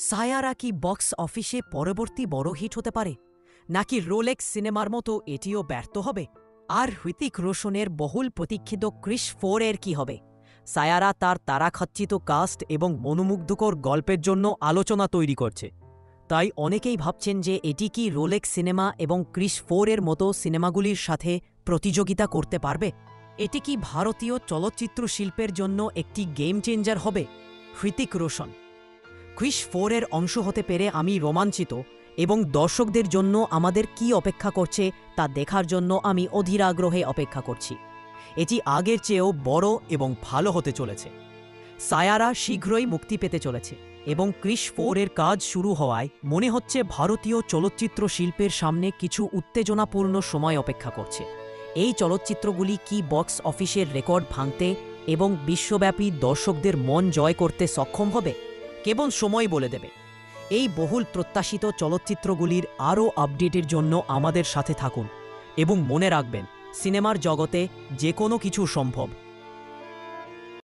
সায়ারা কি বক্স অফিসে পরবর্তী বড় হিট হতে পারে, নাকি রোলেক্স সিনেমার মতো এটিও ব্যর্থ হবে? আর হৃতিক রোশনের বহুল প্রতীক্ষিত ক্রিস 4 এর কি হবে? সায়ারা তার তারাখচিত কাস্ট এবং মনোমুগ্ধকর গল্পের জন্য আলোচনা তৈরি করছে। তাই অনেকেই ভাবছেন যে এটি কি রোলেক্স সিনেমা এবং ক্রিস 4 এর মতো সিনেমাগুলির সাথে প্রতিযোগিতা করতে পারবে? এটি কি ভারতীয় চলচ্চিত্র শিল্পের জন্য একটি গেম চেঞ্জার হবে? হৃতিক রোশন ক্রিস 4 এর অংশ হতে পেরে আমি রোমাঞ্চিত, এবং দর্শকদের জন্য আমাদের কি অপেক্ষা করছে তা দেখার জন্য আমি অধীর আগ্রহে অপেক্ষা করছি। এটি আগের চেয়েও বড় এবং ভালো হতে চলেছে। সায়ারা শীঘ্রই মুক্তি পেতে চলেছে, এবং ক্রিস 4 এর কাজ শুরু হওয়ায় মনে হচ্ছে ভারতীয় চলচ্চিত্র শিল্পের সামনে কিছু উত্তেজনাপূর্ণ সময় অপেক্ষা করছে। এই চলচ্চিত্রগুলি কি বক্স অফিসের রেকর্ড ভাঙতে এবং বিশ্বব্যাপী দর্শকদের মন জয় করতে সক্ষম হবে? কেবল সময় বলে দেবে। এই বহুল প্রত্যাশিত চলচ্চিত্রগুলির আরও আপডেটের জন্য আমাদের সাথে থাকুন, এবং মনে রাখবেন, সিনেমার জগতে যে কোনো কিছু সম্ভব।